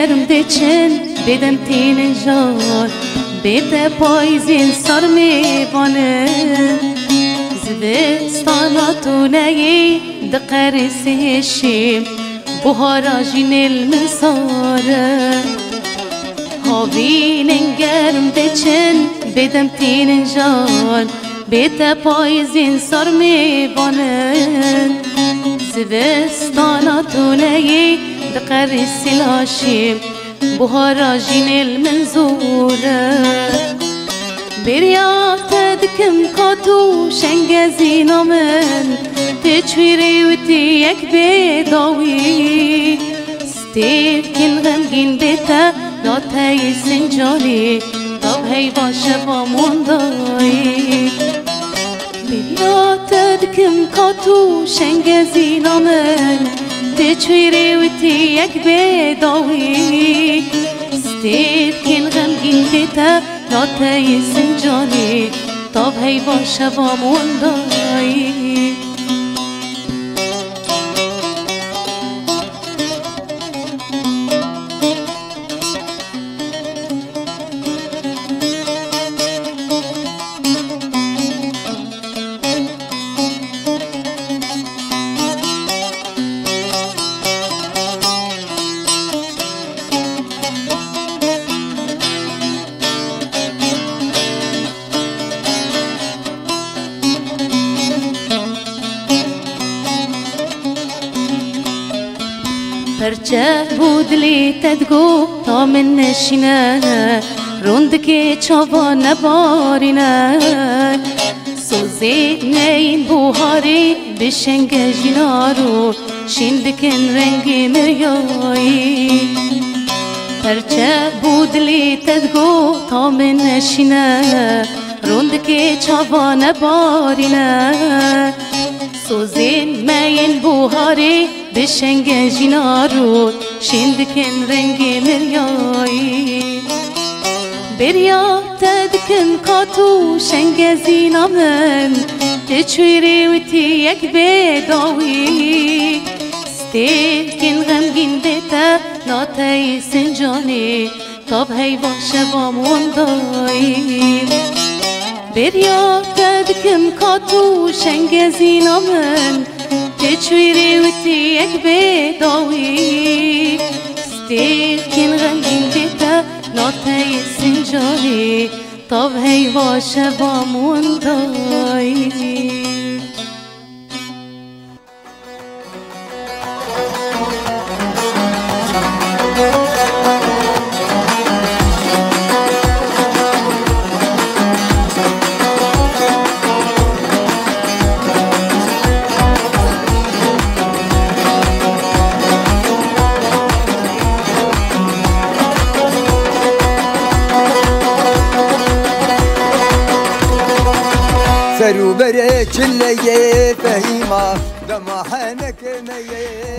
گرم دچن بدم تین جان بده پایزین سر میوانه زبستاناتونهی دقرسه شیم بهارا جین المساره هاوینن گرم دچن بدم تین جان بده پایزین سر میوانه زبستاناتونهی دقرسه لاشیم بهارا جین المنزوره بريات دكم كاتو شنجزينا من تشويري وديك بيضاوي ستيف كن غمجين بيتا لا تايسن جالي طب هي باشا مونداي بريات دكم كاتو شنجزينا من تشويري وديك بيضاوي ستيف كن غمجين بيتا ناتای سنجانی طب هی باشه با موندایی پرچه بود لی تدگو تا من نشینه روندکی چاوا نبارینه سوزی نین بوهاری بشنگ جنارو شندکن رنگی مریایی پرچه بود لی تدگو تا من نشینه روندکی چاوا نبارینه سوزین مین بوهاری بشنگ جنارو شندکن رنگی مریایی بریا تدکن کاتو شنگ زینا من تچویری وتی یک بیداوی ستیکن غمگین دیتا ناتای سنجانی طب هی باشه با موندایی بریا تدکن کاتو شنگ زینا من تشويري وديك بيضاوي ستيكن غنجين بيتا ناتاي سنجاني طب هي باشه با مونداي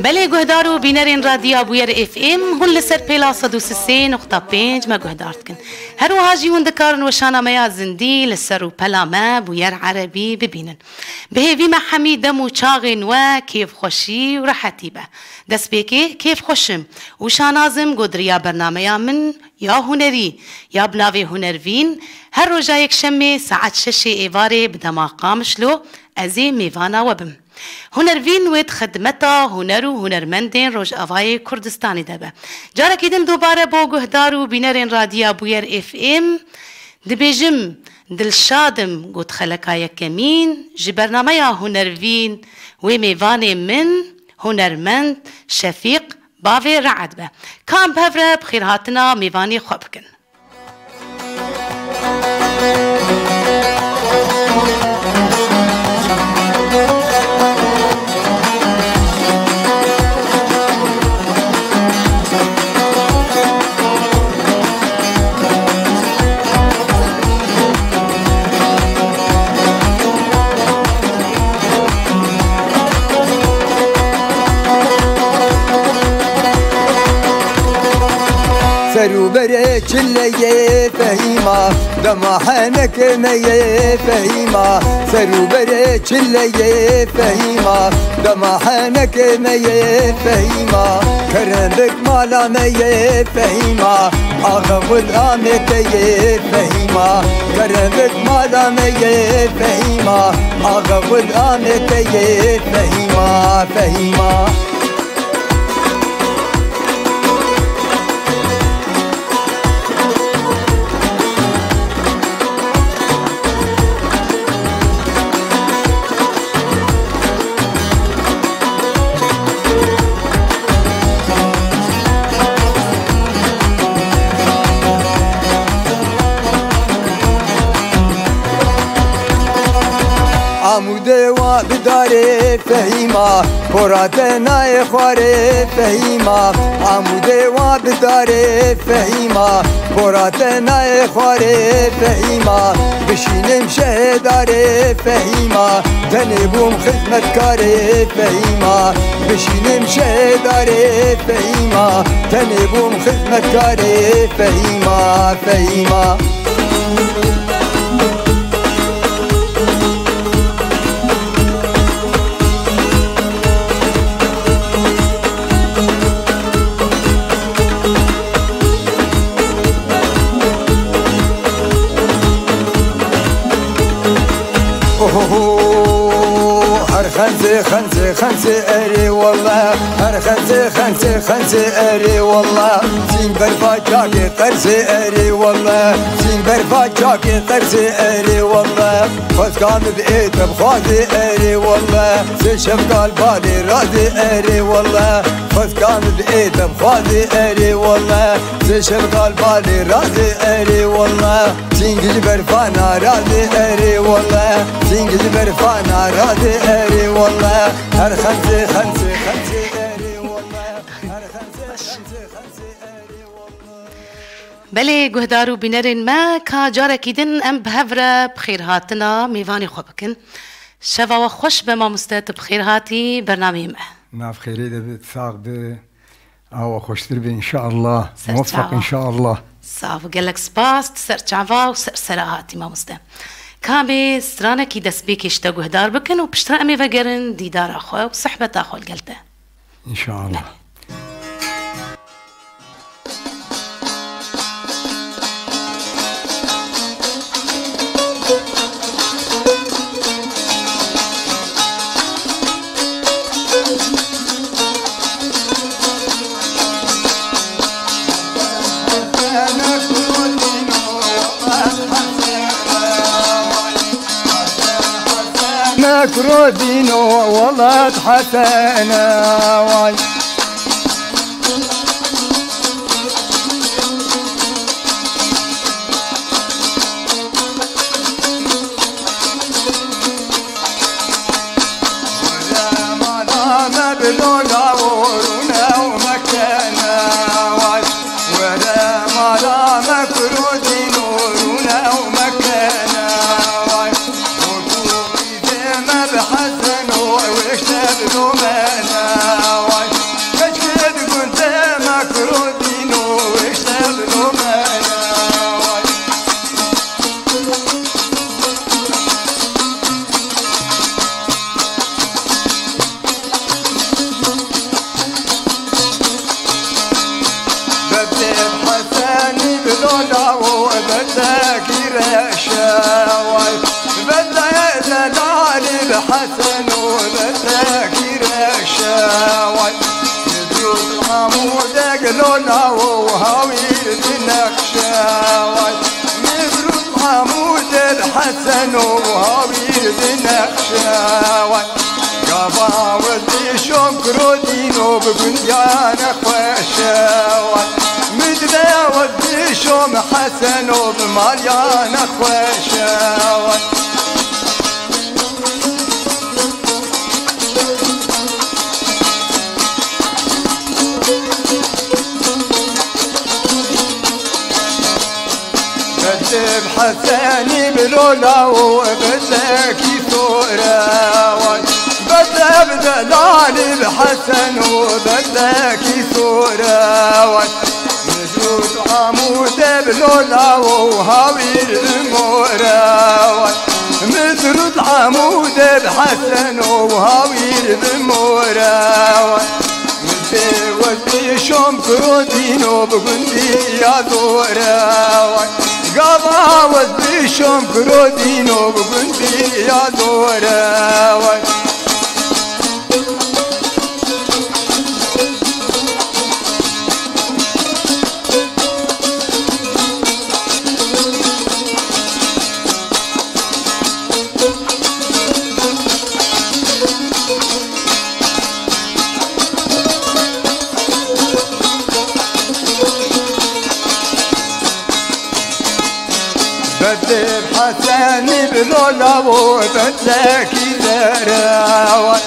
بله گهدارو بینرین رادیو بویر اف ام هون لسر پیلا 103.5 ما گهدارت کن هر وهاجی وندکارن وشانا میا زندی لسر و پلا ما بویر عربی ببینن بهوی ما حمیدم و چاغن و کیف خوشی و راحتی به دست بیکی کیف خوشم و شانازم گدریا برنامه من یا هنری یا بناوی هنروین هر روزا یک شمه ساعت 6 ایواره بدماغام شلو ازی میوانا وبم هنروین وید خدمتا هنر و هنرمندین روش آوای کردستانی دبه جارا کیدن دوباره با گهدارو بینرین رادیو بویر اف ام دبیجم دلشادم گوت خلقای کمین جی برنامه هنروین و میوان من هنرمند شفیق باوی رعد به کام بهوره بخیر هاتنا میوانی خوب کن سرو بره چله فهیما دماحنك ميه فهیما سرو بره چله فهیما دماحنك ميه فهیما کرندک مالا ميه فهیما آغبل آمته فهیما کرندک مالا ميه فهیما آغبل آمته فهیما فهیما عموده و بداره فهیما خوراته نای خواره فهیما عموده و بداره فهیما خوراته نای خواره فهیما بشینم شهداره فهیما تنبوم خدمتکاره فهیما بشینم شهداره فهیما تنبوم خدمتکاره فهیما فهیما هر خنزة أري والله هر خنزة أري والله زين برفا جاكي قرزة أري والله زين برفا جاكي قرزة أري والله خذ كان بإيد بخاذي أري والله زي شفقال بالي راضي أري والله خذ كان بإيد بخاذي أري والله زي شفقال بالي راضي أري والله زين برفانا راضي أري والله زين برفانا راضي أري والله هر خنزة أري والله هر خنزة أري والله بله گهدارو بینرین ما که جاره کیدن ام بهفره بخیر هاتنا میوانی خوب بکن شوا و خوش به ما مستعد بخیر هاتی برنامه ما ناف خیری ده بتساق به او خوشتر به ان شاء الله موفق ان شاء الله صاف گلک سپاس سر چاوا و سر سراهاتی ما مستعد كامي سترانا كي دس بيك يشتاقو هدار بكن وبشترا أمي فقرن ديدار أخوة وصحبة أخوة القلتة إن شاء الله مكرودين والله حسنا واي بلولا ورونا ومكانا واي ولا مالا مكرودين ورونا ومكانا واي بحسن ويكتب لومانا واي كشكد كنت مكرودين ويكتب لومانا واي بدي بحسن بلولا وبدك يرشا واي بحسن وبذاكر الشاوي يدوس حمود قلونا وهاوي النقشاوي مبروك حمود الحسن وهاوي النقشاوي قبا ودي شكر دينو بقنجان خوشاوي مدنا ودي شوم حسن وبماليان خوشاوي بحساني بلولا وبداكي ثورة بدا بدلالي بحسن وبداكي ثورة نجود بلولا وهاوير بمورا مدرد عمود بحسن وهاوير بمورا ودي شوم كرودينو بقندي يا دورا قضا ودي شوم كرودينو بقندي يا دورا بدل حسن بلولا وبدلك دراوة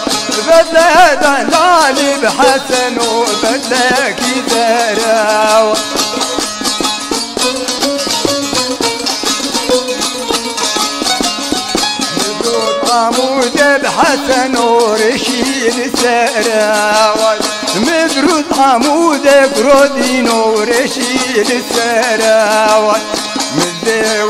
بدل دلالي بحسن وبدلك دراوة مدود عمود بحسن ورشيد سراوة مدرود عمود برودين ورشيد سراوة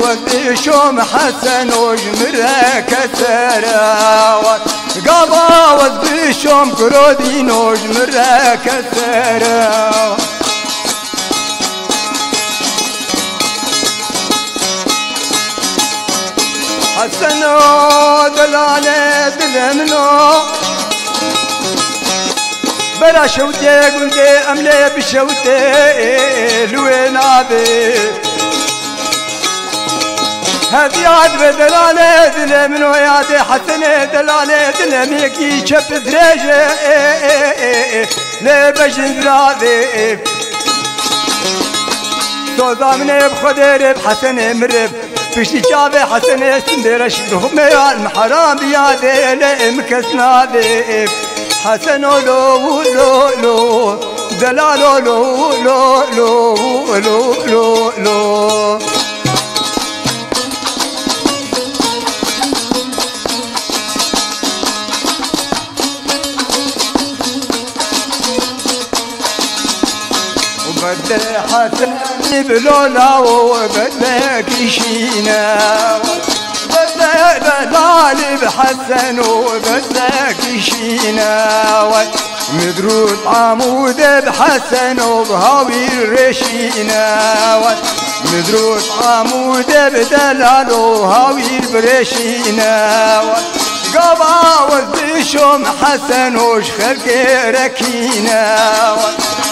ودي شوم حسن وجمرك سراوات قضا ودي شوم كرودين وجمرك سراوات حسن دلالة دلمنو بلا شوتي قلتي أملي بشوتي لوين عبي هذي عاد بدلالة دل من ويادي حسنة دلالة دل ميكي شف دريجة لبجن درادي توضا مني بخدر بحسنة مرب فيشتي جابي حسنة سندرش بهم يا المحرام بيادي لمكسنا ذيب حسنو لو لو لو دلالو لو لو لو لو لو لو بدل حسن بلولا وبدلك شينا بدل دلالي بحسن وبدلك شينا مدرود عمود بحسن وبهاوي رشينا مدرود عمود بدلال وهاوي برشينا قضا وديشم حسن وش خلق ركينا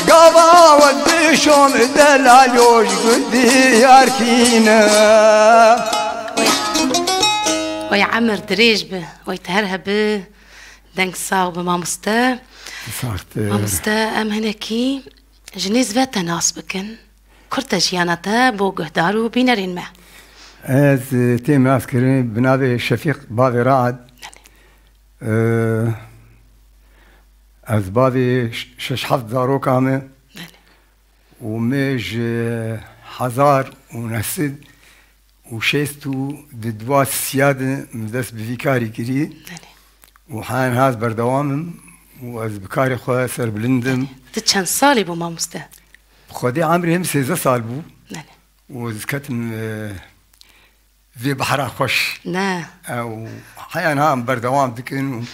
قضا وديشم دلال وش قدي ياركينا ويا عمر دريج ويا تهرهب دنك صاوب مامستا مامستا ام هناكي جنيز فاتا ناسبكن كرتا جيانتا بو قهدارو بينرين ما از تيم عسكري بنابي شفيق بابي رعد از بابي شش حفظ دارو كامل وميج حزار ونسد وشيستو ددوا السيادة مدس بفيكاري كري وحان هاز بردوامم واز بكاري خواه سر بلندم تتشان صالي بو مامستا خودي عمري هم 16 سال بو وز كتم في بحر خوش نا او حيانا هم بردوام دكن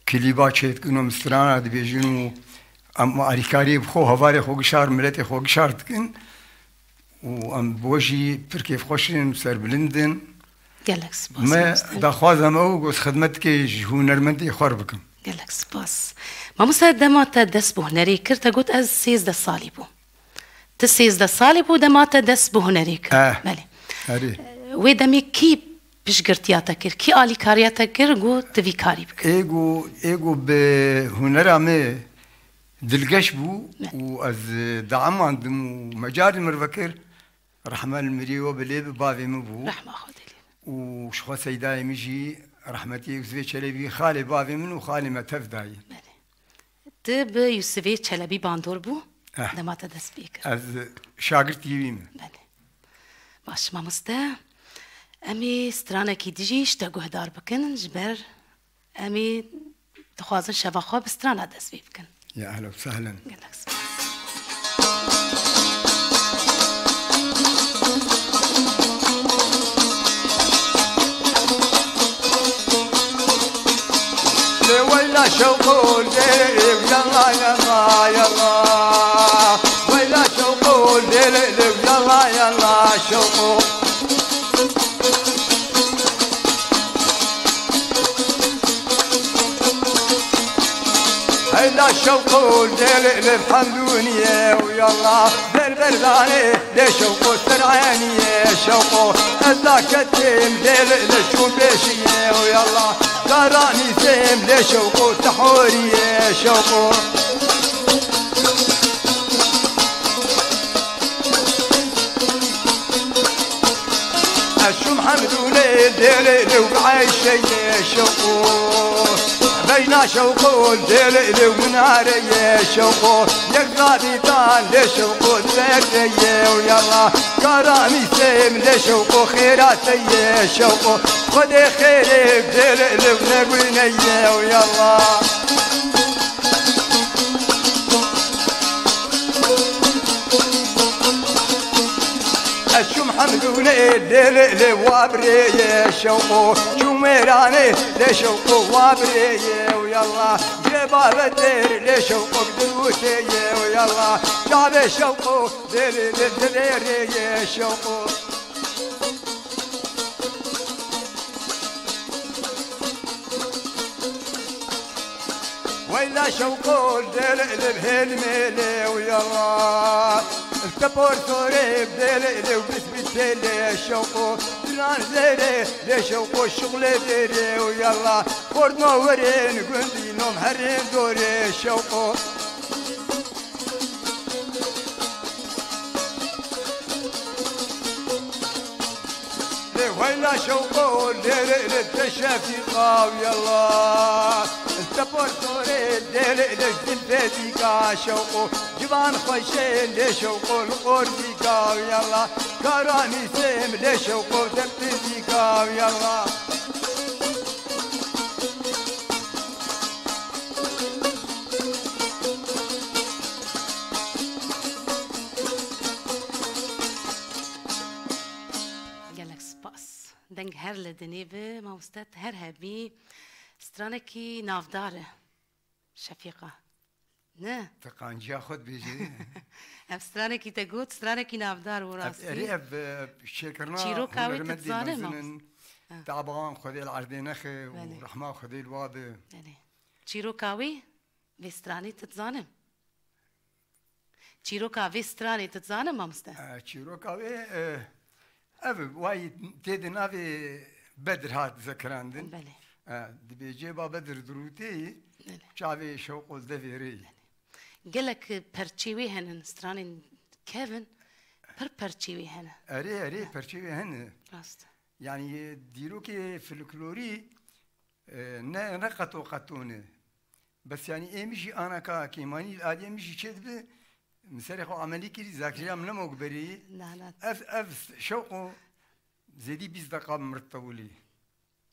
كليبات شيت كنو مسترانا دبيجنو ام اريكاري بخو هواري خو قشار ملتي خو قشار دكن وام بوجي تركي خوشين سر بلندن قالك سباس ما دخوازم او قوس خدمتك هنرمندي خور بكم قالك سباس مامستا دماتا دس بو هنري كرتا قوت از 16 سالي بو تسيز دا صالب ودماتا دس بو هنريك بله ودمي كي بشقرتياتا كر كي آلي كارياتا كر قو تفي كاري بك ايغو بهنرا مي دلقش بو واز دعم عندم مجاري مرفكر رحمة المريو بليب بابي مبو رحمة خدلي وشخو سيداي مجي رحمتي يوسفي شلبي خالي بابي من وخالي ما تفداي تب يوسفي شلبي باندور بو دماتا دس بيكر از شاگرد يويم بله باش مامستا امي سترانا كي ديجيش تا قهدار بكن جبر امي تخوازن شبخوا بسترانا دس بيكن يا اهلا وسهلا قالك شوق الليل يلا يلا يلا ولا شوق الليل يلا يلا شوق هيدا الشوق الليل بحمدونية ويلا بالبرداني لشوق السرعانية شوق هذا كتيم ليل لشوبيشية ويلا قراني سيم لشوق تحورية شوق الشم حمدوني ليل وبعيشي شوق بينا شوقو الليل وناري شوقو يقضي طال لشوقو الذرية ويلا كرامي سيم لشوقو خيراتي شوقو خدي خيري بدليل ونقويني ويلا الشم حمدوني الليل وابري شوقو شميراني لشوقو وابري ويلا جبال الدير لشوقو دروتي ويلا شعب شوقو دليل شوقو ويلا شوقو دليل بهالميلي ويلا التبور سوري بدليل وبسبتي لي شوقو دلان زيري لي شوقو الشغل ديري ويلا خورد نورين قندي نوم هرين دوري شوقو ويلا شوقو الليل التشافيقا ويلا التبور سوري الليل الجلفاتيكا شوقو جبان خوشين لشوقو القربيكا ويلا كراني سيم لشوقو تبتديكا ويلا دنگ هر لدنیبه ما مستد هر هبی سترانکی نافداره شفیقه نه تقانجا خود بیجی اف سترانکی تگوت سترانکی نافدار وراستی ریب شکرنا چیرو کاوی تتزانه ما تعبان خدي العردي نخي ورحمة خدي الواد چیرو کاوی وسترانی تتزانه چیرو کاوی سترانی تتزانه ما مستد چیرو کاوی واي تيدي نافي بدر هات ذكراندن بله دبي جيبا بدر دروتي شعبي شوق الدفيري قالك برتشيوي هن سترانين كيفن برتشيوي هن اري برتشيوي هن راست يعني ديروكي فلكلوري نقطو قطونه بس يعني ايه مشي انا كيماني الالي مشي كذب مسرخو عملي كي زاكريا من مقبري لا اف شوقو زيدي 20 دقيقه مرطولي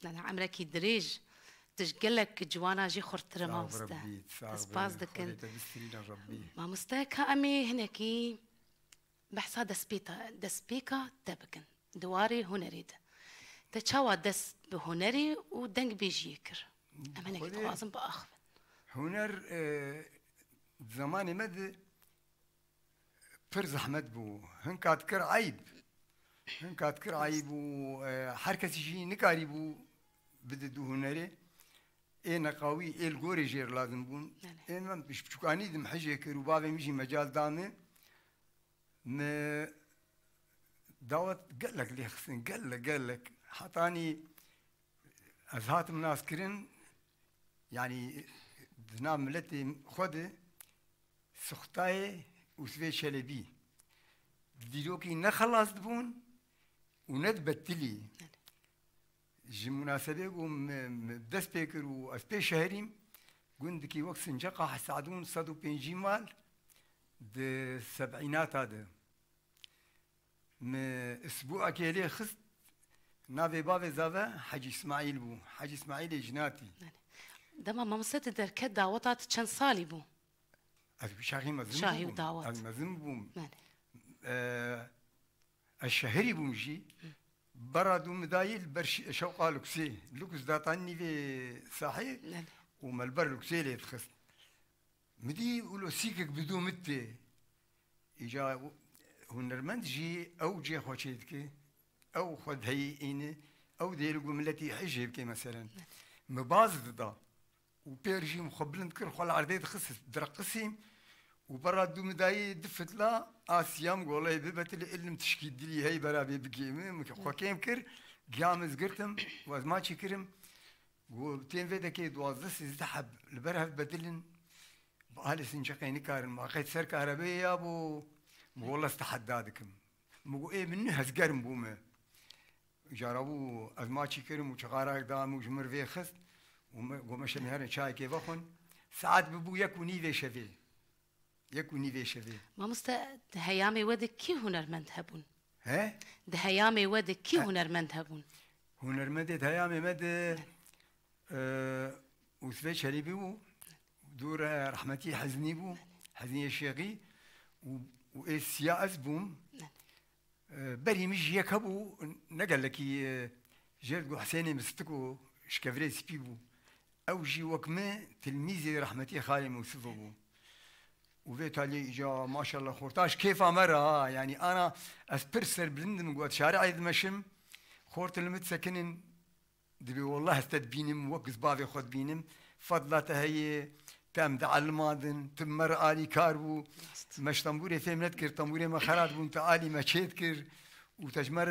لا عمرك دريج تشقلك جوانا جي خرطر ما مستا سباس دكن ما مستا كامي هناكي بحصا دسبيكا تبكن دواري هنريد تشاوا دس بهنري ودنق بيجيكر اما هناك لازم باخذ هنر زماني مد فرز احمد بو هنكات كر عيب وحركه شي نكاري بو بددو هنري ايه نقاوي ايه الجوري جير لازم بون ايه ما مش بشكاني دم حجه كرو بابي مشي مجال دامي ما دعوت قال لك لي خصني قال لك حطاني ازهات الناس كرن يعني دنام ملتي خده سختاي وسوي شلبي ديروكي نخلص دبون وندبتلي جي مناسبة قوم دس بيكر واسبي شهريم قندكي وقت سنجقا حسعدون صدو بينجي مال ده السبعينات هذا ما اسبوع كيلي خست نافي بابي زافا حاجي اسماعيل بو حاجي اسماعيل جناتي دما ما مسات دركت دعوتات كان صالي بو شاهي مزم شاهي ودعوات مزم بوم الشهري بومجي برادو مدايل برش شوقا لوكسي لوكس داتاني في صحيح وملبر الكسيلي تخست مدي ولو سيكك بدو متي إجا هنرمند جي أو جي خوشيتك أو خد هي إني أو ديرو ملتي حجيب كي مثلا مباز ضدا وبيرجي مخبلن كل خل عرديد خصص درقسيم وبرا دو مداي دفت لا آسيام والله ببت العلم تشكيل دلي هي برا بيبكيم خوكيم كر جامز قرتم وازما كرم وتين فيدا كي دوازس يزحب البرها بدلن بقال سنجقيني كارن ما قيت سر كهربية ابو والله استحدادكم مو ايه منه هزقرم بومه جربوا ازماتشي كرم وشغارك دام وجمر في خست ومشى نهار شاي كيف اخن ساعات ببو يكوني في شفي يكوني في شفي ما مستا دهيامي ودك كي هنرمند هبون ها دهيامي ودك كي هنرمند هبون هنرمند دهيامي مد وثبت شريبي بو دور رحمتي حزني بو حزني الشيخي وإسياس بوم بري مش يكبو نقل لك جلد حسيني مستكو شكفري سبيبو أو جي وكما تلميذي رحمتي خالي موسف بو وفيت علي إجا ما شاء الله خورتاش كيف مرة يعني أنا أسبرسر بلند من قوات شارع عيد مشم خورت المتسكنين دبي والله استدبينم وقز بابي خد بينم فضلته هي تم دعلمادن تمر آلي كاربو مش طنبوري فهم نتكر طنبوري ما خرات بون تعالي ما تشيتكر وتجمر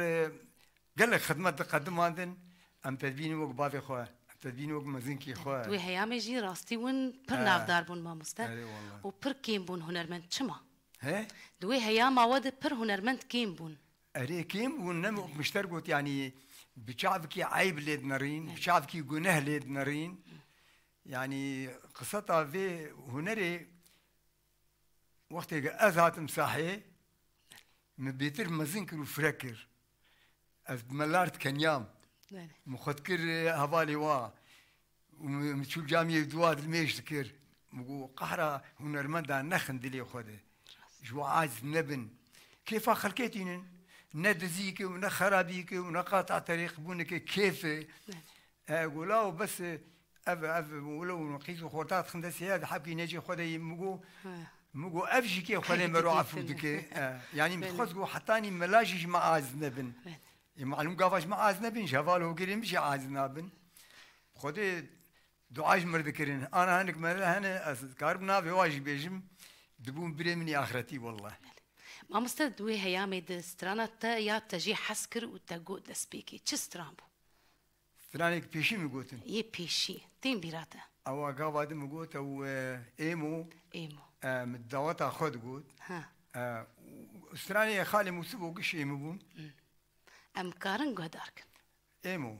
قال لك خدمات تقدم عندن أم تدبيني وق بابي خواه أم تدبيني وق مزنكي خواه دوي هيامي جي راستي ون پر نافدار بون ما مستا أي والله و پر كيم بون هنرمند چما ها دوي هياما ود پر هنرمند كيم بون أري كيم ونم مشتركوت يعني بشعبكي عيب ليد نارين بشعبكي جناه ليد نارين يعني قصتها في هنري وقت أزهات مساحي مبيتر مزنكر وفركر أز ملارت كنيام مخدكر هفالي وا ومتشو جامية دواد الميش تكر مقو قهرة هنرمندا نخن دلي خده جو عايز نبن كيف خلقيتين ندزيك ونخرابيك ونقاطع طريق بونك كيف قولاو بس أف ولو نقيسو خورتات خندسي هذا حبكي نجي خدي مقو أفجي كي خدي مروع فودك يعني متخزقو حطاني ملاجيش مع أزنبن معلوم قافاش مع أزنبن شفاله قريم مش أزنبن خدي دعاش مردكرين أنا هنك ملا هنا كاربنا في واجب بيجم دبون بريمني آخرتي والله ما مستا دوي هيامي د سترانتا يا تجي حسكر وتقو دسبيكي چه ستران بو سترانك بيشي مقوتن يه بيشي تين بيراتا أو قافاد مقوت أو إيمو متدوتا خود قوت ها ستراني خالي موسبو قش إيمو بون أم كارن قهدارك إيمو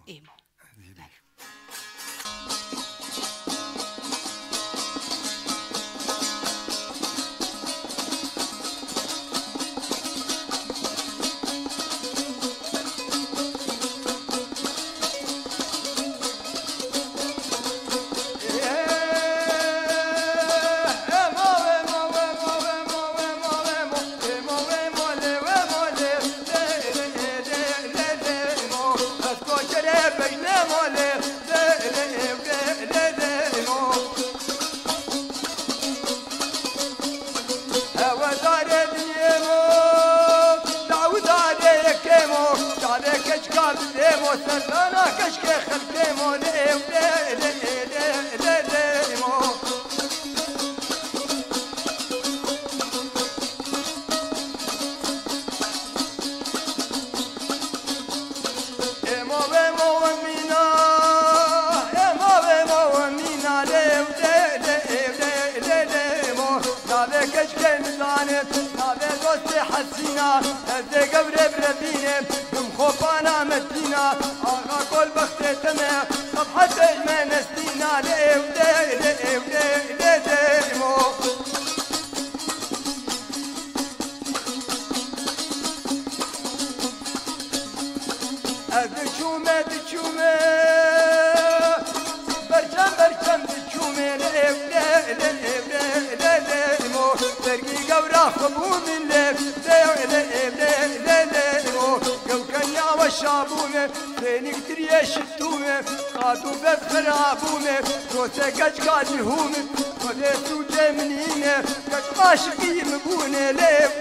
الشابونه فينك شیه شتومه قادو بد خرابومه روته گج کاجهومه خده تو جمنینه گج عاشقی مبونه لیو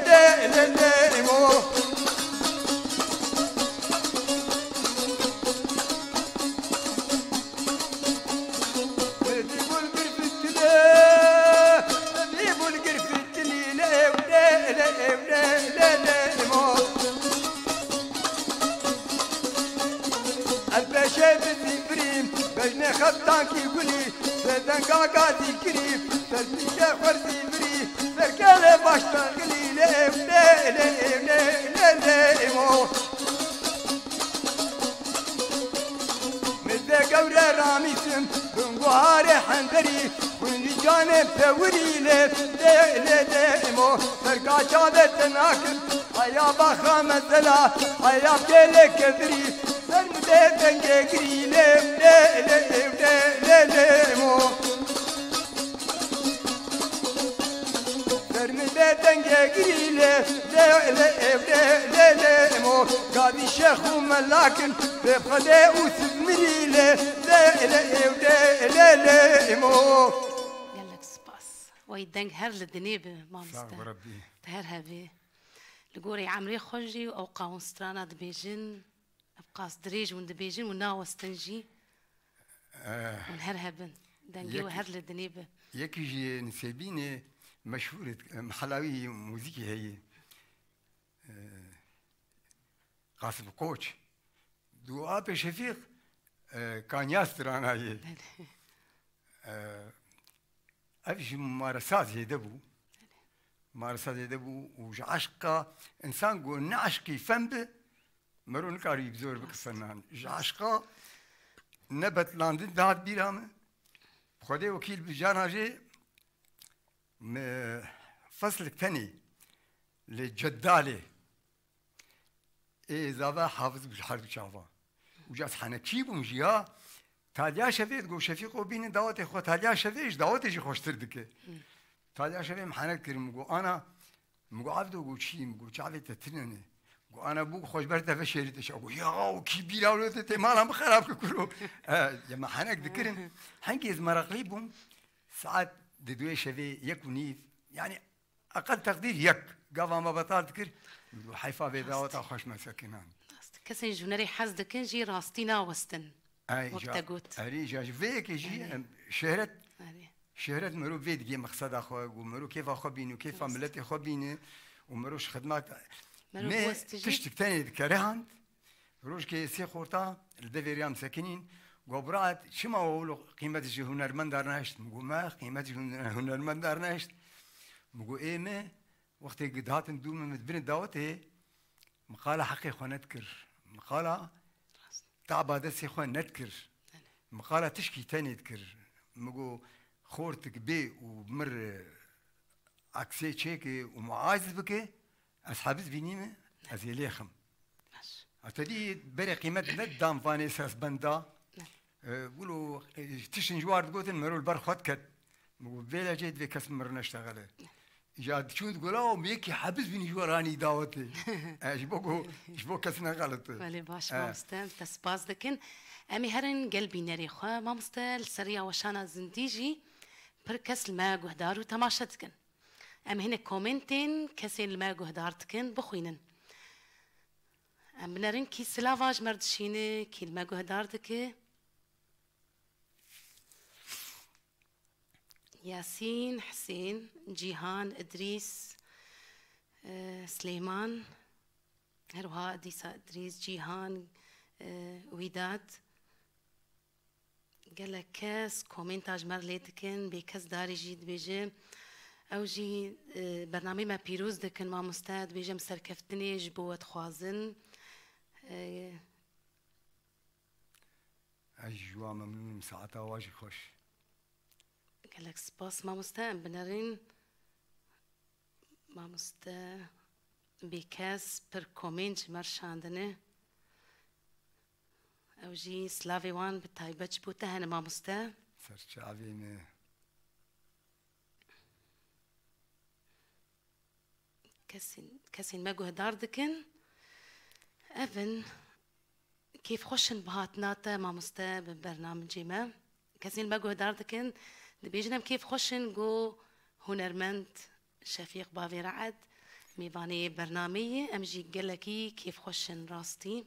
لیمو بجنه خطانکی گلی زدن گاگادی کریب تربیه خوردی بری سرکل باشتان گلی لیو لیمو مده گوره رامیسم بنگوهار حندری خونی جانه پوری لیمو سرکاچا بتناکم حیا باخا مزلا حیا بگله کبری سرمده دنگه گری لیمو سرمده دنگه گری لیمو قادی شیخ و ملاکن بخده و سمری لیمو يلا سباس ويدنج هر للدنيب ما صار مستاهل ربي تهر هبي لقوري عمري خرجي أو قاون سترانا دبيجن أبقاس دريج وند بيجن وناوس تنجي ونهر هبن دنجي وهر للدنيب يكي نسيبيني مشهورة محلاوي موزيكي هي قاسم قوش دو آب شفيق كان ياستر أنا هي أفش ممارسات يدبو ممارسات يدبو وش عشقة إنسان قول نعشقي فنب مرون كاري بزور بكسرنان عشقة نبت لاندن داد بيرام خدي وكيل بجانا جي فصل الثاني للجدالي إيه زابا حافظ بالحرب شافا وجات حنكيب ومجيها تاليا شفيت قو شفيقو بين دعوتي خو تاليا شفيش دعوتي جي خوش تردك تاليا شفي محنك كريم قو أنا مقو عبدو قو شي مقو شعبي تتنني قو أنا بوك خوش برتا فشيرتش أقول يا غاو كي بيلا ولو تمالا مخرب كلو يا محنك ذكرن حنكي إذ مرقليبهم ساعات دوي شفي يكونيف يعني أقل تقدير يك قافا ما بطال ذكر حيفا بيداوتا خوش مساكنان كسن جونري حزدكن جي راستينا وستن وقتاقوت أري جاج فيك يجي شهرت مرو فيد جي مقصد أخو ومرو كيف أخو بيني وكيف عملتي أخو بيني ومروش خدمات ما تشتك تاني ذكرهان روش كي سي خورتا الدفيريام ساكنين قبرات شما أقولوا قيمتي هنرمند دارناشت مقول ما قيمتي هنرمند دارناشت مقول إيه ما وقت قدهات ندوم متبين دعوته مقالة حقي خو نذكر مقالة تعب دسي خو نذكر مقالة تشكي تاني تذكر مقول خورتك بي ومر عكسي تشيكي ومعايز بك أصحابي بينيمة أزيليخم أتدي بري قيمة ندام فاني ساس بندا قولوا تشن جوار تقولن مرو البر خد كت مقول فيلا جيت في كسم مرنا اشتغله جاد شو تقولوا ميكي حبس بيني جواراني دعوتي ايش بقو كسنا غلط ولی باش ما مستل تسباز دکن امی هرن قلبی نریخوا ما مستل سريع وشانا زنديجي پر کس ما گهدار و تماشا دکن ام هنا كومنتين كسين ما گهدار دکن بخوینن ام بنرن کی سلاواج مردشینه کی ما گهدار دکه ياسين حسين جيهان إدريس سليمان هروها إديسا إدريس جيهان ويداد قال كاس كومنتاج مرليتكن بكاس داري جيد بيجي أو جي برنامج ما بيروز دكن ما مستعد بيجي مسركفتني جبوة خوازن أجوا ممنون ساعتها واجي خوش قالك سباس ما مستاء بنرين ما مستاء بكاس بر كومنج مرشاندنه او جي سلافي وان بتايبة جبوته هنا ما مستاء سرچ عظيمة كسين ما جهدار دكن أفن كيف خوشن بهاتناتا ماموستا ببرنامجي ما كسين بقو داردكن دبيجنم كيف خوشن جو هنرمند شفيق بافي رعد ميباني برنامجي امجي قلكي كيف خوشن راستي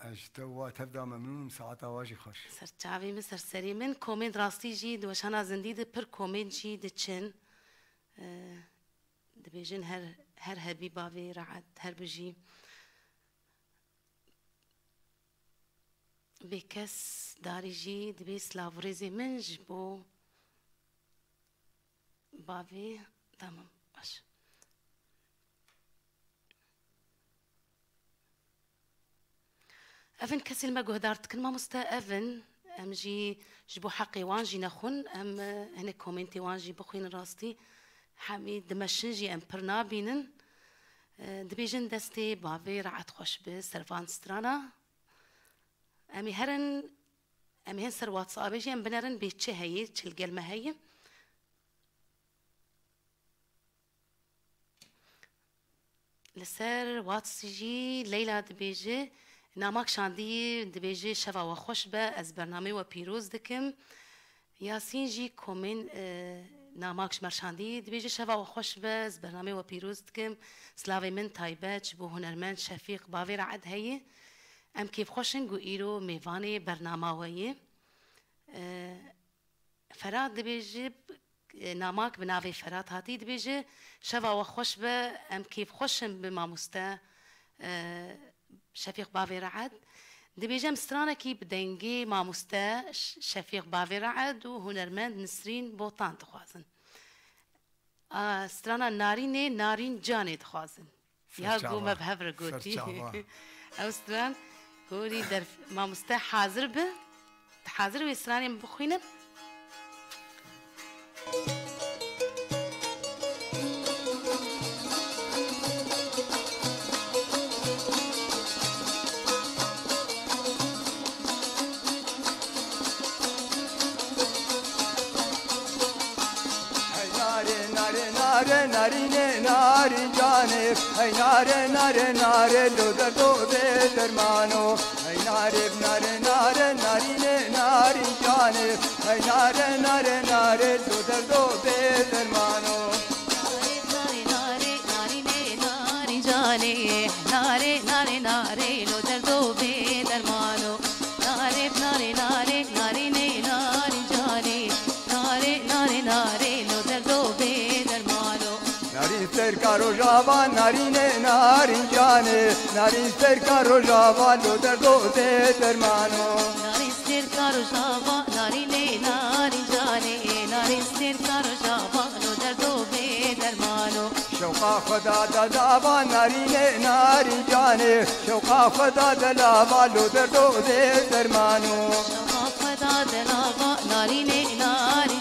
اجتوا تبدا ممنون ساعتها واجي خوش سرچاوي من سرسري من كومنت راستي جي دوشانا زنديد پر كومنت جي دچن دبيجن هر هبي بافي رعد هر بجي بكس داري جي دبي سلافوريزي من جبو بافي تمام باش افن كسل ما قهدارت كل ما مستا افن ام جي جبو حقي وانجي نخون ام هنا كومنتي وانجي بخوين راستي حميد دمشنجي ام برنابينن دبيجن دستي بافي رعت خوش بسرفان سترانا امي هرن امي هن سر واتساب جي ام بنرن بيتشي هي تشل ما هي لسر واتس جي ليلى دبيجي ناماك شاندي دبيجي شفا وخوش با از برنامه و پیروز دکم یاسین جی کومن ناماکش مرشاندی دبیجي شفا وخوش با از برنامه و پیروز دکم سلاوی من تایبت بو هنرمند شفیق باوی رعد هی ام كيف خوشن جو إيرو ميفاني برنامجي فرات دبيجي ناماك بنافي فرات هاتي دبيجي شفا وخوش به ام كيف خوشن بماموستا شفيق باوي رعد دبيجي مسترانا كي بدنجي ماموستا شفيق باوي رعد وهنرمند نسرين بوطان تخوازن سترانا نارين جاني تخوازن يا قوم بهفر قوتي او ستران قولي درف ما مستا حاضر به حاضر ويسراني بخوينه ناری جانب ای ناره لو دردو به درمانو ای ناری جانب ای ناره لو دردو به درمانو ناری جانب ناره لو دردو به درمانو ناری جانب ناره لو دردو به درمانو ناری سرکار و جوان ناری جانه ناری سرکار و جوان لو دردو به درمانو ناری سرکار و جوان ناری جانه ناری سرکار و جوان لو دردو به درمانو شوقا خدا دلابا ناری جانه شوقا خدا دلابا لو دردو به درمانو شوقا خدا دلابا ناری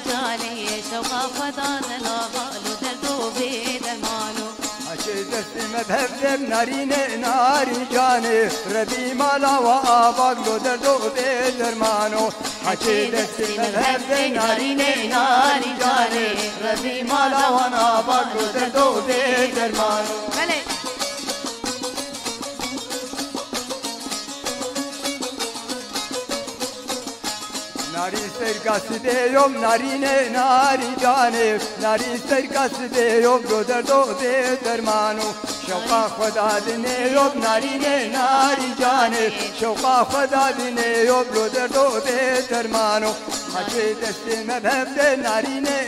جانه شوقا خدا دلابا لو دردو به درمانو اچه دست مذهب ناری جانه ربی مالا و آباد لو دردو به درمانو اچه دست مذهب ناری جانه ربی مالا و آباد لو دردو به درمانو ناری سرکس دیوم ناری جانب ناری سرکس دیوم لو دردو به درمانو شوقا خدا دنیوم ناری جانب شوقا خدا دنیوم لو دردو به درمانو اچه دست مبهب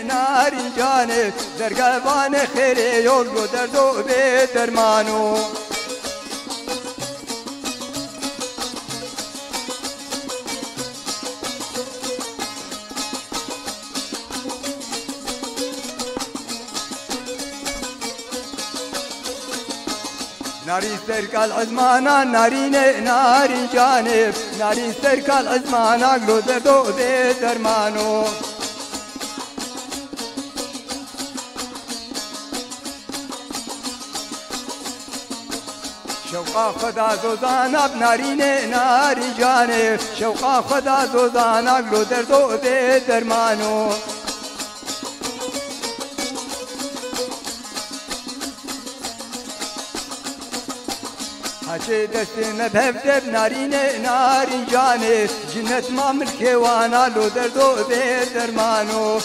ناری جانب درگوان خیره یوم لو دردو به درمانو ناری سرکال عزمانا ناری جانب ناری سرکال عزمانا لو دردو به درمانو شوقا خدا زوزانب ناری جانب شوقا خدا زوزانب لو دردو به درمانو حشي دستي مبهف نارين نارين جاني جنة ما ملكي وانا لو دردو بي درمانو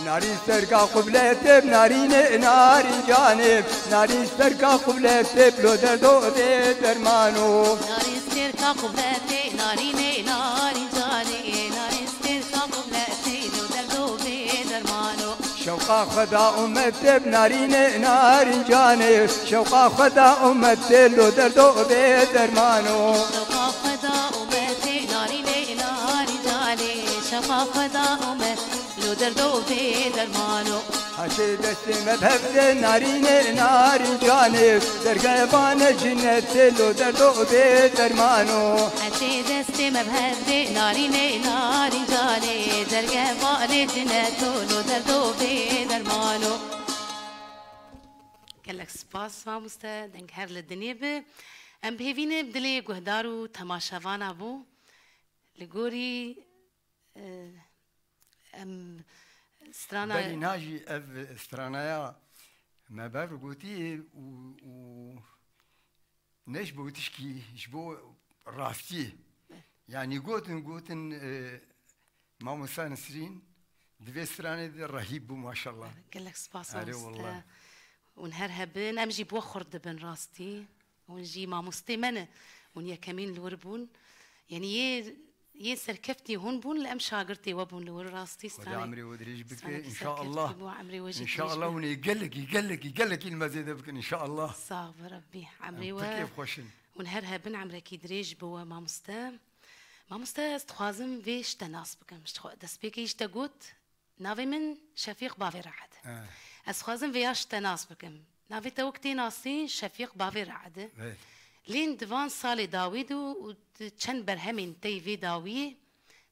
نارين سرقا قبلتي بنارين نارين جانب نارين سرقا قبلتي بلو دردو بي درمانو نارين سرقا قبلتي نارين نارين جاني نارين سرقا قبلتي لو دردو بي درمانو شوقا خدا أمتي بنارين نارين جانب شوقا خدا أمتي لو دردو بي درمانو شوقا خدا أمتي نارين نارين جاني شوقا خدا أمتي لو دردو بي درمانو حشي دستي مذهب نارين نارين جانب درقبان جنة لو دردو بي درمانو حشي دستي مبهد نارين نارين جاني درقبان جنة لو دردو بي درمانو گلک سپاس ماموستا دنگ هر لدنیا به ام بهوینه بدلی گهدارو تماشاوانا بو لگوری ام سترانا بلي ناجي اف سترانايا ما بعرف قوتي و نشبو تشكي شبو راستي يعني قوتن ماما سانسرين دفي ستراني رهيب ما شاء الله گلک سپاس والله. ماموستا ونهر هبن ام جي بوخر دبن راستي ونجي ماموستي منه ونيا كمين لوربون يعني يه سركفتي هون بون لأم شاقرتي وبون لور راستي ولا عمري ودريج بك ستراني ان شاء الله ان شاء وجهك الله ونيقلك المزيد بك ان شاء الله صعب ربي عمري كيف خوشن ونهرها بن عمري كي دريج بوا ماموستا استخوازم فيش تناس بكم دس بيكي يشتاقوت نافي من شفيق بافي رعد استخوازم فياش تناس بكم نافي توقتي ناسي شفيق بافي رعد لين دفان صالي داويد وتشن برهمين تيفي داوي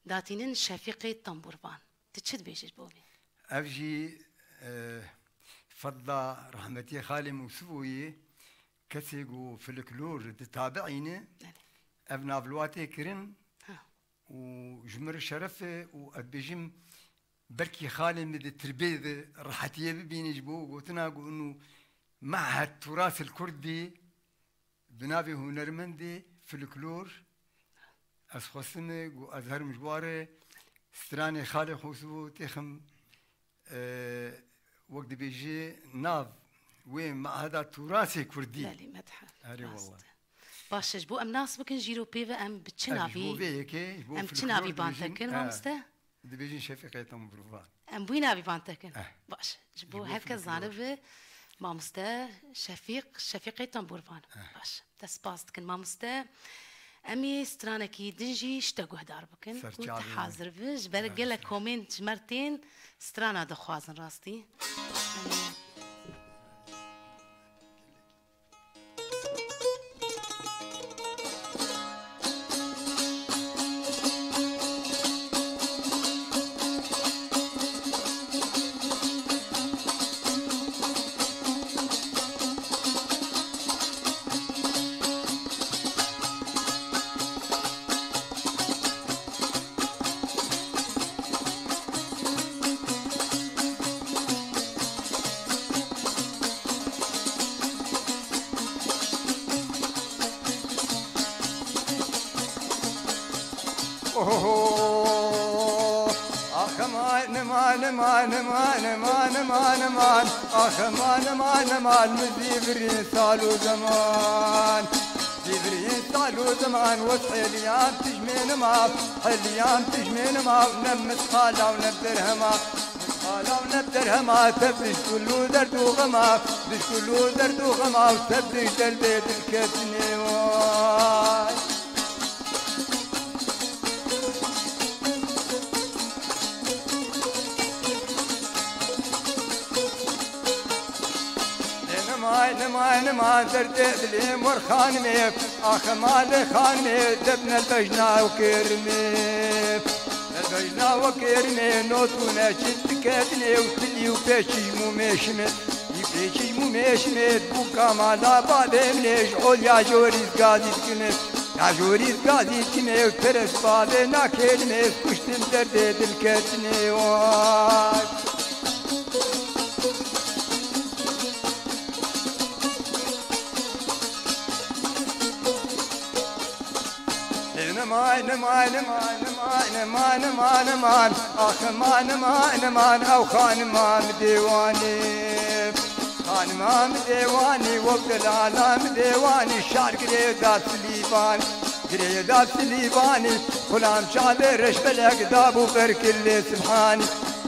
داتينن شفيقي طنبوربان تشد بيجي بوبي افجي فضل رحمتي خالي موسوي كسيقو في الكلور تتابعيني ابنا فلواتي كرن وجمر الشرف وابيجم بركي خالي من التربيه راحتي بيني جبو قلتنا انه معهد التراث الكردي بنافي هنرمندي فلكلور أسخصني وأزهر مجواري ستراني خالي خوسو تخم وقت بيجي ناف وين مع هذا تراثي كردي لا لي مدحة هاري والله باش جبو ام ناس بكن جيرو بيفا ام بتشنافي ام بتشنافي بانتكن مامستا دبيجي شفيقي تنبروفان ام بوينافي بانتكن باش جبو هكا زانب مامستا شفيقي تنبورفان باش تسباست كن مامستا امي سترانكي دنجي اشتاقو هدار بكن كنت حاضر فيش برقلك كومنت مرتين سترانا دخوازن راستي مان آخ مان مزيفرين سالو زمان زيفرين سالو زمان وحليان تجمين ما حليان تجمين ما ونمس خالا ونبدرهما خالا ونبدرهما تبدش كلو درد وغما تبدش كلو درد وغما وتبدش دربيت الكتني واي نما درد لي مر خانمي اخ مال خانمي دبنا البجنا وكرمي البجنا وكرمي نوتونا شد كدني وتلي وبيشي مو مشمت يبيشي مو مشمت بوكا مالا بالمنيش اول يا جوريز قاعد كنت يا جوريز قاعد كنت وترس بالنا كلمه كشتم درد الكتني واي مان مان مان مان مان مان مان اخ مان مان مان او خان مان ديواني خان مان ديواني وقت العالم ديواني الشعر قريدات سليبان قريدات سليباني غلام شادر بلك داب وبرك اللي سبحاني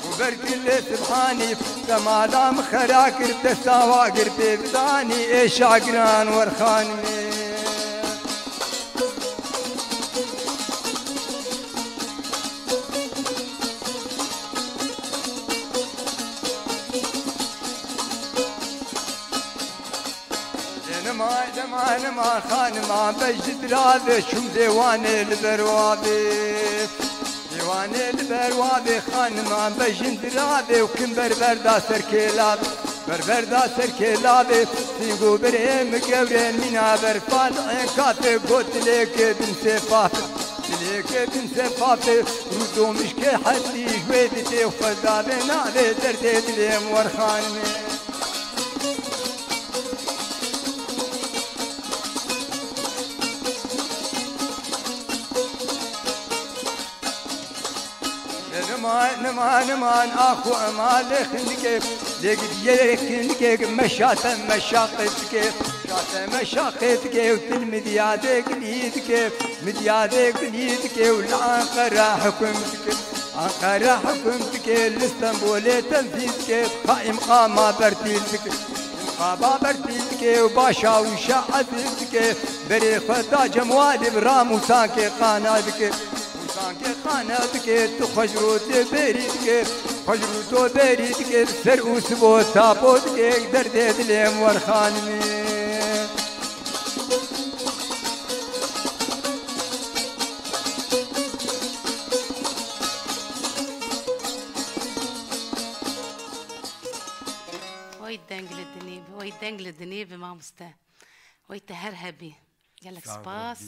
وبرك اللي سبحاني كما دام خراكر تساوى قربي بداني ايش عقران ورخاني ما خان ما بجد راضي شم ديواني البروابي ديواني البروابي خان ما بجد راضي وكم بربردا سركيلاب بربردا سركيلابي سيقو بريم قبرين منا برفال عكاتي قلت لك بن سفاف ليك بن سفاف ردو مشكي حدي جويدتي وفزابي نادي دردي دليم ورخاني نمان اخو امالك نكيف لك ديك مشات مشاقتك مشاقتك وتلمديادك ليدك مديادك ليدك والعنقرة حكمتك عنقرة حكمتك الاسطنبول تنفيذك قائم قامة برتيلتك قابا برتيلتك وباشا وشعبتك بري خدا جموالي براموسانك قاناتك که خانه که تو خجرو برید خجرو برید سر اوسبو تابود که درد دلم ورخانمی وای دنگل الدنيب وای دنگل الدنيب ما مستا وای تهرهبي قالك سباس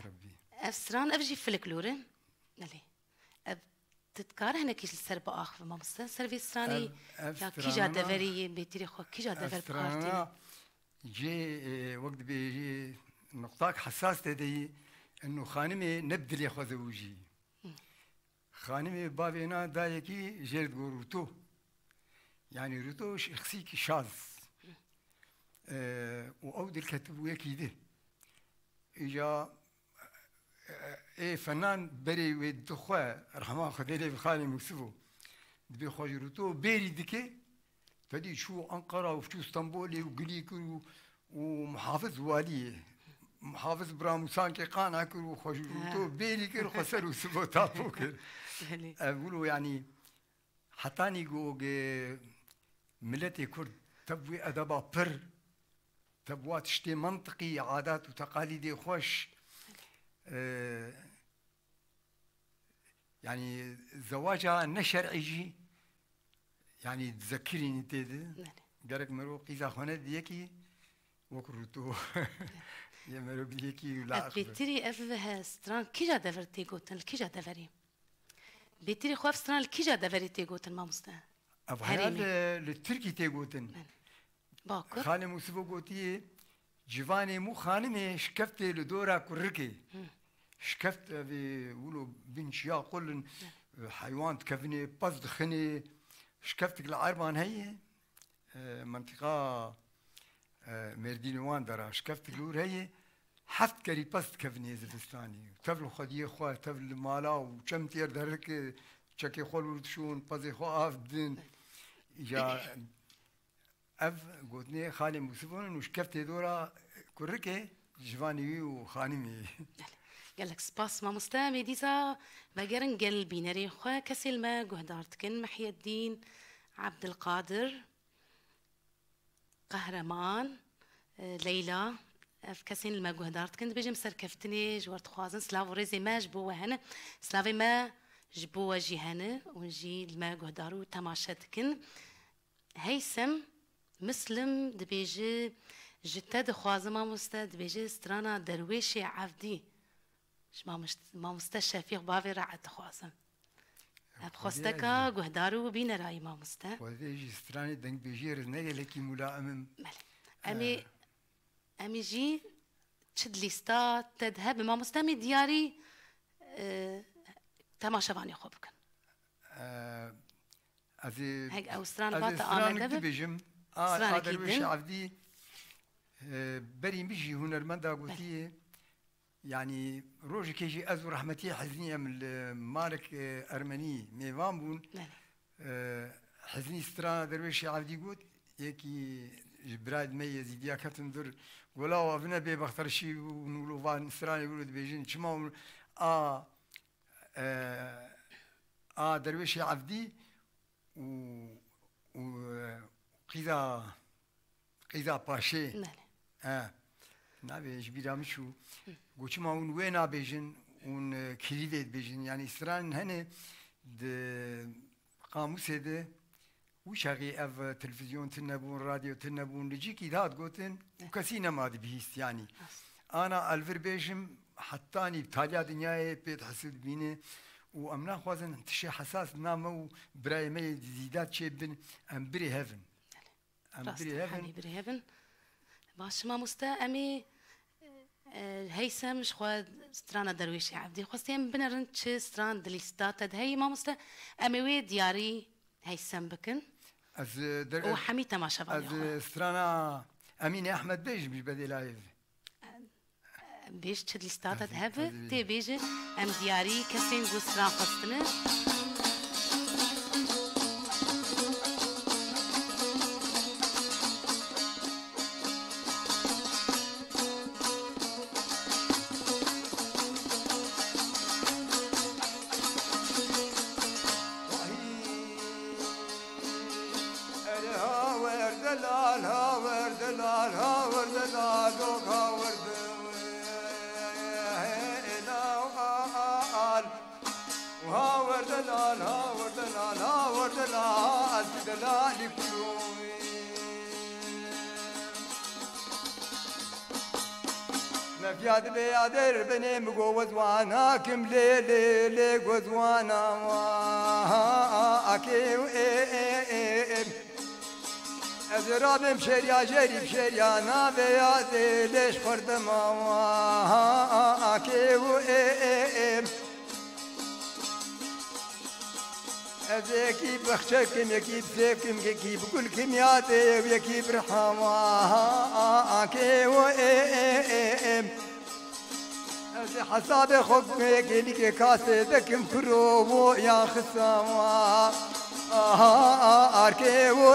ربي افسران افجي فلكلورن نلي تتكار هنا كيش السرب اخ ما مستا سرفي سراني يا كيجا دفري بيتري خو كيجا دفر بخارتي جي وقت بيجي نقطاك حساس تدي انه خانمي نبدل يا زوجي خانمي بابينا دايكي جيرد روتو يعني روتو شخصيكي شاذ واود الكتب ويكيده اجا ايه فنان بري ويدخوا رحمه خديري بخالي مكسبو دبي خجرتو بيري دكي تدي شو انقره وشو اسطنبولي وقليك ومحافظ والي محافظ براموسان كي قانا كر وخجرتو بيري كر خسر وسبو تابو كر اقولوا يعني حتاني جو ملتي كرد تبوي ادبا بر تبوا تشتي منطقي عادات وتقاليد خوش يعني زواجها نشرعي يعني تذكريني تيدي قالك مرو قيزا خونه ديكي وكروتو يا مرو بيكي لا بيتري افها ستران كيجا دفرتي قوتن كيجا دفري بيتري خواف ستران كيجا دفرتي قوتن ما مستا افها للتركي تيقوتن باكر خانم موسفو قوتي جواني مو خانمي شكفت لدورا كركي شكفت بيقولوا بنشيا قل حيوان تكفني بصد خني شكفتك العربان هي منطقة مردينوان درا شكفتك لور هي حفت كري بصد كفني زبستاني تفل خديه خوا تفل مالا وكم تير درك شكي خول ورتشون بزي خو افدن يا اف قلتني خالي موسفون وشكفت دورا كركي جواني وخانمي قالك سباس ما مستامي ديزا بقرن قلبي نري خوا كسل ما قهدارتكن محي الدين عبد القادر قهرمان ليلى اف كسين ما قهدارتكن بيجي مسركفتني جورت خوازن سلاف ريزي ما جبوه هنا سلافي ما جبوه جي هنا ونجي ما قهدارو تماشتكن هيثم مسلم دبيجي جتا دخوازن ما مستا دبيجي سترانا درويشي عفدي ما مستا شفيق بافي راعت خوازن بخوستكا قهدارو بينا راي ما مستا وذي ستراني دنك بيجير نيجي لكي ملائم امي جي تشد ليستا تذهب ما مستمي دياري تماشاوانی خوب کن از هک او ستران از باتا استران آمده بی بيجم استران درويش اكيد عبدي بري بيجي هنرمندا قوتي يعني روج كيجي ازو رحمتي حزنيه من مالك ارمني ميفان بون حزني استران درويش عبدي قوت يكي براد ميز يديا كتندر ولا وفنا بي بختار شي ونقولوا فان استران يقولوا بيجين شما درويش عبدي و قيدا باشي بله نابي جبيرا مشو قوتش ما ون وين بيجن ون كليدت بيجن يعني استران هنا قاموس هذا وشاغي اف تلفزيون تنبون راديو تنبون لجيك ذات قوتن وكسينا ما بيست يعني انا الفر بيجم حطاني بتاليا دنياي بيت حسد بيني وامنا خوازن تشي حساس نامو براي مي زيدات شيبن ام بري هيفن بري هيفن باش ما مستا امي هيثم شخواد سترانا درويشي عبدي خواستيم بنرن تشي ستران دليستات هي ما مستا امي وي دياري هيثم بكن از وحميتا ما شافاني از سترانا امين احمد بيج مش بدي لايف بيش تشد لستات هبه تي بيجي ام دياري كسين بو ستران خواستنه نفياد بيادر بني مقوز وانا كم ليلي قوز وانا اكيو ازراب مشريا جري بشريا نا بيادر ليش خردم اكيو ازيكي بخشكم يكي بسيفكم يكي بكل كمياتي ويكي برحمة اكيو ازي حساب خوك يكي لكي كاسي ذكم كروبو يا خسامة اركيو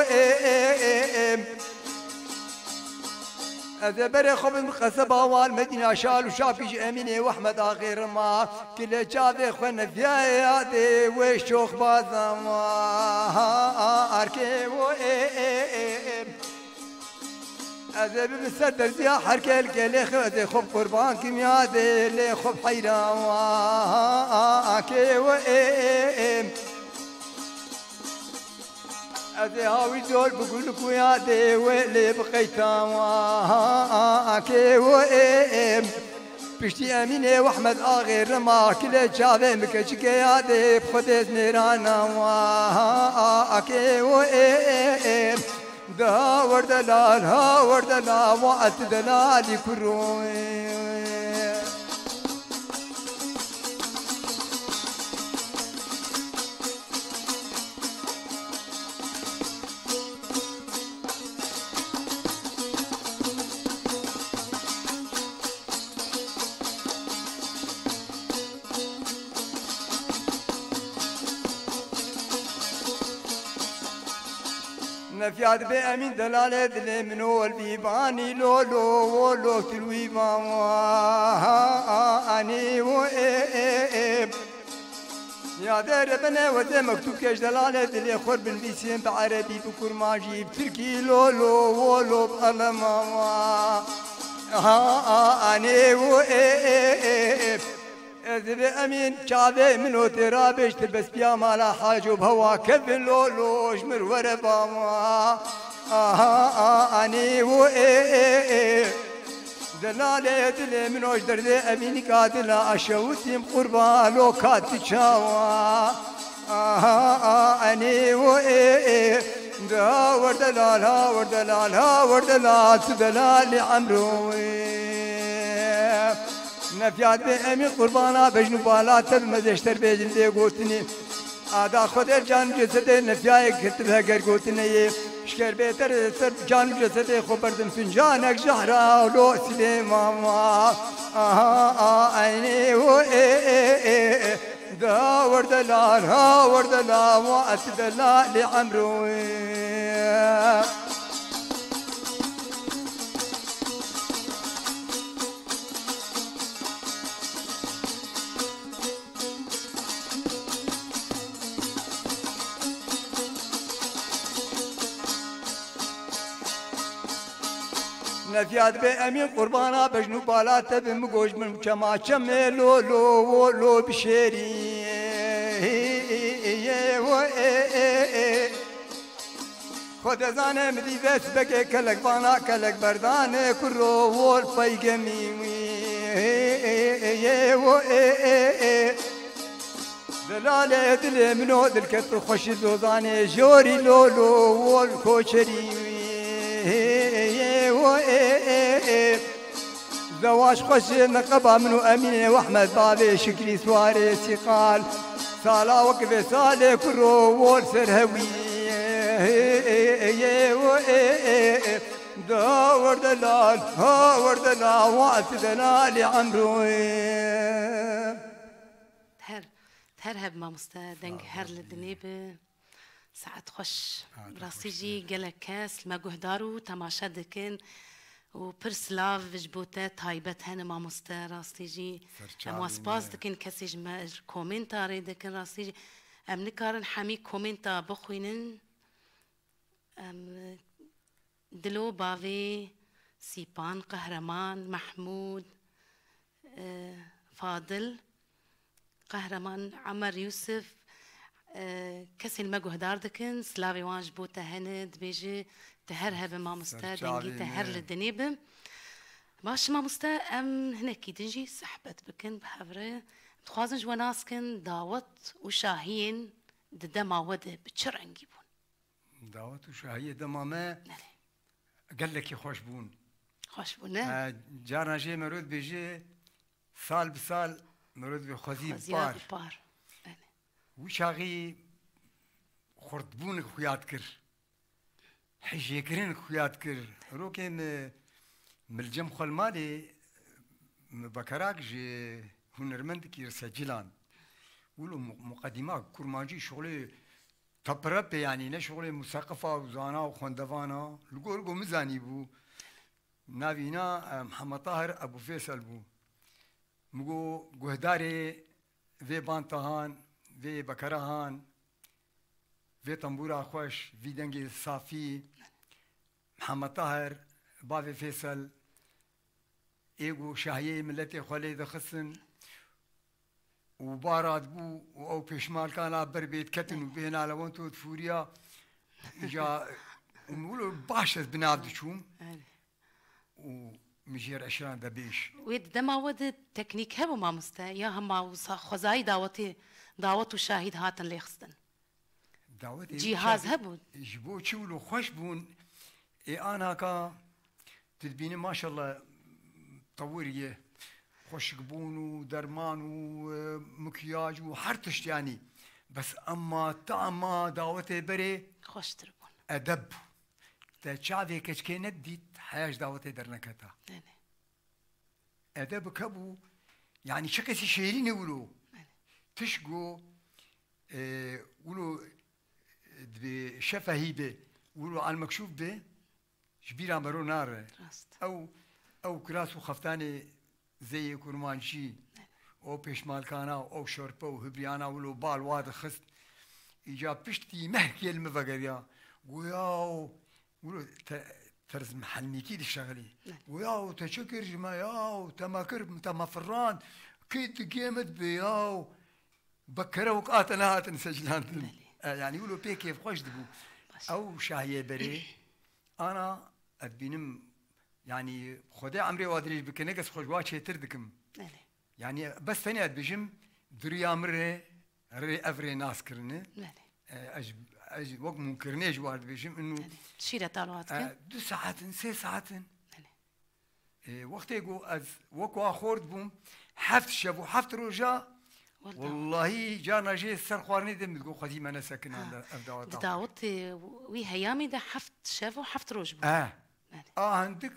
أذبر خب مخسب أوال مدينة شال وشافيش أميني وأحمد آخر ما كل شافي خن فيادي وشوخ بازما أركي أذب مصدر زيا حركة الكلي خذ خب قربان كميادي لي خب حيران أكي أذي هاوي زول بقول كويا دي ويلي بقيتاما أكي وإيم بشتي أميني وأحمد آغير ما كل شافي مكشكي يا دي بخدت نيرانا أكي وإيم دهاور دلال هاور دلال وقت دلالي كروي نفياد بأمين دلالة دلي منو البيباني لولو ولو تلوي ماما أني وإيب يا دار بنا وذا مكتوب كاش دلالة دلي خور بالبيسين بعربي بكرماجي بتركي لولو ولو بألا ماما أني وإيب أذب أمين شعبي منو ترابش تلبس بيام على حاج وبهوا كفن لولوش مرور باما أني وإيه دلالة دلي منوش درد أمين كاتلا أشوتيم قربان لو كاتشاوا أني وإيه داور دلال هاور دلال هاور دلال دلال عمروي نفيات بأمي قربانا بجنو بالا تب مزشتر بيجن دي قوتني آدا خود جان جسد نفياي كتبها قرقوتني شكر بيتر سر جان جسد خبردم فنجانك جهرا ولو سليماما عيني و داور دلال هاور دلال وقت دلال لعمروي نفيات بأمين قربانا بجنو بالا تب مقوش من كما كمي لو لو لو بشيري خود زانه مدي بس بك كلك بانا كلك بردانه كرو وول فيغمي دلاله دل منو دل كتر خوش زوزانه جوري لو لو وول كوشري زواج خوش نقبا منو أمين وأحمد بابي شكري سواري سيقال سالا وقف سالي كرو وول سرهوي داور دلال هاور دلال وقت دلال عمروي تهرب ما مستدنج هر للدنيبه ساعت خوش راسيجي قالك كاس ما جهدارو تماشا دكن وبرسلاف جبوتات هايبت هنا ما مستا راسيجي ام سباس دكن كاسيج ما كومنتاري دكن راسيجي ام نكارن حمي كومنتا بخوينن ام دلو بافي سيبان قهرمان محمود فاضل قهرمان عمر يوسف كسي المجو هدار دكن سلافي وانج بوتا هند بيجي تهرها بما مستا دنجي تهر للدنيبة باش ما مستا ام هناكي دنجي سحبت بكن بحفرة تخوازن جواناسكن داوت وشاهين دما وده بتشرنجي بون داوت وشاهية دما ما قال لك خوش بون خوش بون جارنا جي مرود بيجي سال بسال مرود بخوزي بار وشاغي خردبونك خويات كر حجيكرينك خويات كر روكي ملجم خل مالي بكراك جي هنرمند كي رسجلان ولو مقدمات كرمانجي شغلي تبرب يعني نه شغلي مثقفة وزانا وخندفانا لقو مزاني بو نابينا محمد طاهر ابو فيصل بو مگو گهداري في بانتهان في بكرهان في طنبورة خوش في دنجي صافي محمد طاهر بافي فيصل ايغو شاهية ملتي خالد خصن وباراد بو او بشمال كان بربيت كتن وبين على وانتو تفوريا جا ونقولوا باشا بنابد شوم ومجير عشران دبيش ويد دما ود تكنيك هبو ما مستا يا هما خزاي دعوت وشاهد هاتن ليخستن دعوت جهاز هبو جبو تشولو خوش بون انا كا تدبيني ما شاء الله طوريه خوش بون ودرمان ومكياج وحرتش يعني بس اما طعمه دعوتي بري خوش تربون ادب تشافي كشكي نديت حياج دعوتي درنكتا ادب كبو يعني شكسي شيرين يقولوا تشقو ولو بشفهي به ولو على المكشوف به شبيرا مرو نار او كراس وخفتاني زي كرمانشي او بيشمال كانا او شوربا وهبريانا ولو بال واد خست اجا بشتي مهكي المفقريا وياو ولو ترز محل ميكيد الشغلي وياو تشكر جماياو تماكر تمافران كيت جيمت بياو بكروك اتنا هاتن سجلان يعني يقولوا بي كيف خوش دبو او شاهيه بري انا ابينم يعني خدي عمري وادري بكنكس خوش واش تردكم يعني بس ثاني بجم دريا مره ري افري ناس كرني اج وقت منكرنيش وارد بجم انه شيله طالوات دو ساعات 3 ساعات وقتی گو از وکوا خورد بوم 7 شب و 7 روزا والله جانا جي سرخوارني دم تقول خدي ما انا ساكن عند افداوات داوت وي هيامي ده حفت شافو حفت روج عندك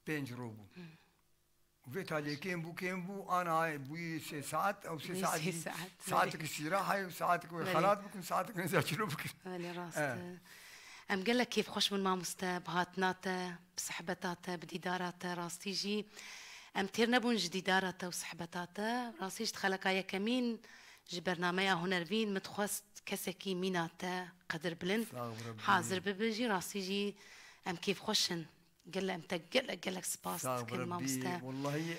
5 روبو وفيت عليه كيم بو انا بوي 6 ساعات او 6 ساعات ساعتك استراحه وساعتك خلاص بكون ساعتك نزاجلو بكون اللي راست ام قال لك كيف خوش من مامستا بهاتناتا بصحبتاتا بديداراتا راستيجي ام تير نبون جديداراتا وصحبتاتا راستيج تخلقا يا كمين جبرنامج هنرفين متخوست كسكي ميناتا قدر بلند حاضر ببجي راستيجي ام كيف خوشن قال له امتى قال لك سباس كل ما مستا والله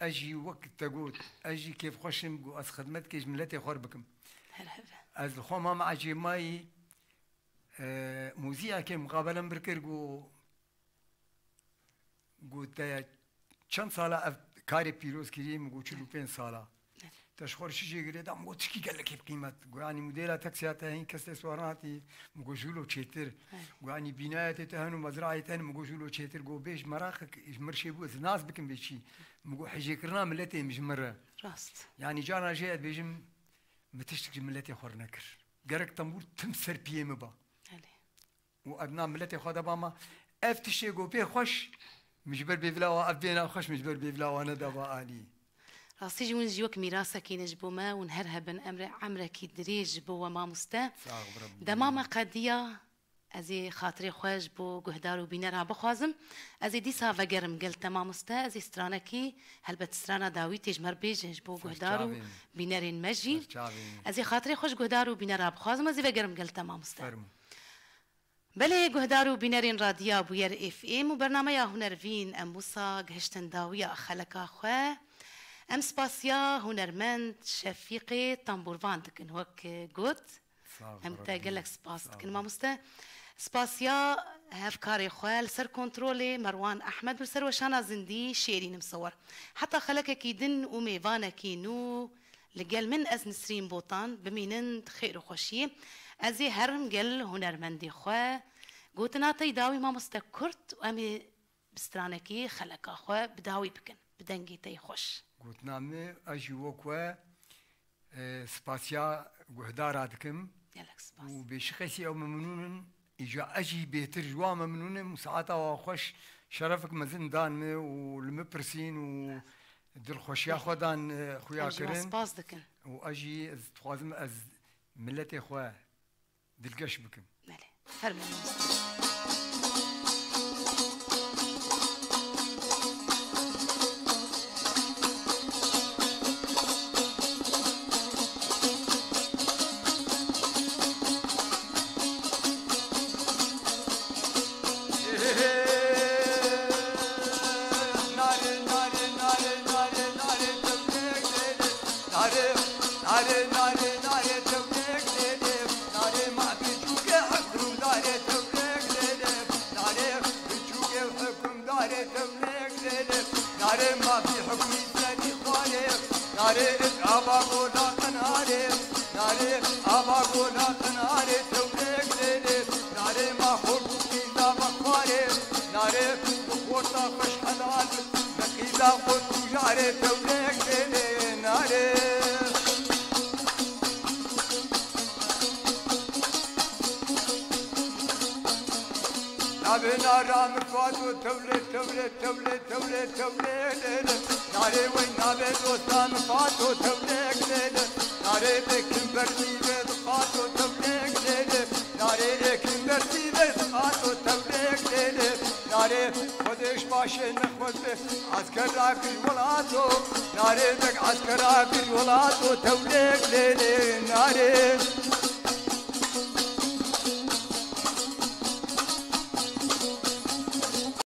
اجي وقت تقول اجي كيف خوشم جو از خدمتك جملتي خربكم از الخوما مع جي ماي موزيع كي مقابله بركر جو تا چند ساله كاري بيروز كريم جو 45 ساله تشخور شيء غير ده مو تشكي قال لك كيف قيمه يعني موديلات تاكسيات هين كاستي سواراتي مو جولو تشيتر يعني بنايات تهنو مزرعه مو جولو تشيتر جو بيش مراخك مرشي بو ناس بكم بشي مو حجي كرنا ملتي مش مره راست يعني جانا جاي بيجم متشتكي ملتي خورنكر قرك تمور تمسر بي مبا وادنا ملتي خدا باما افتشي جو بي خوش مجبر بيفلاوا ابينا خوش مجبر بيفلاوا انا دابا اني راستي وين جيوك ميراثا كي نجبو ما ونهرهبن امر عمرك كي دريج بو ما مستا دماما قضيه ازي خاطري خواج بو قهدارو بينرها بخوازم ازي ديسا فقرم قلت ما مستا ازي سترانكي هلبت سترانا داوي تجمر بيج بو قهدارو بينرين مجي ازي خاطري خوش قهدارو بينرها بخوازم ازي فقرم قلت ما مستا بله قهدارو بينرين راديا بو ير اف ام وبرنامج هنرفين اموسا قهشتن داوية خلقا خواه ام سباسيا هنرمند شفيقي طنبورفان دكن هوك جوت ام تاقل لك سباس دكن ما مستا سباسيا هفكاري خوال سر كنترولي مروان احمد وسر وشانا زندي شيرين مصور حتى خلك كيدن وميفانا كينو لقال من از نسرين بوطان بمينند خير وخوشي ازي هرم قال هنرمندي خوا قوتنا تيداوي ما مستا كرت وامي بسترانكي خلك اخوا بداوي بكن بدنجي تي خوش قلت نعم اجي وكوا سباسيا قهدار دكم يلك سباس وبشخصي او ممنون اجا اجي بيتر جوا ممنون مساعته وخوش شرفك مزن دان والمبرسين و دل خوشيا خدان خويا كرين سباس دكن واجي از تخازم از ملتي خوا دلقش بكم مالي فرمي عسكراك الولاد وتوليك ليلي ناري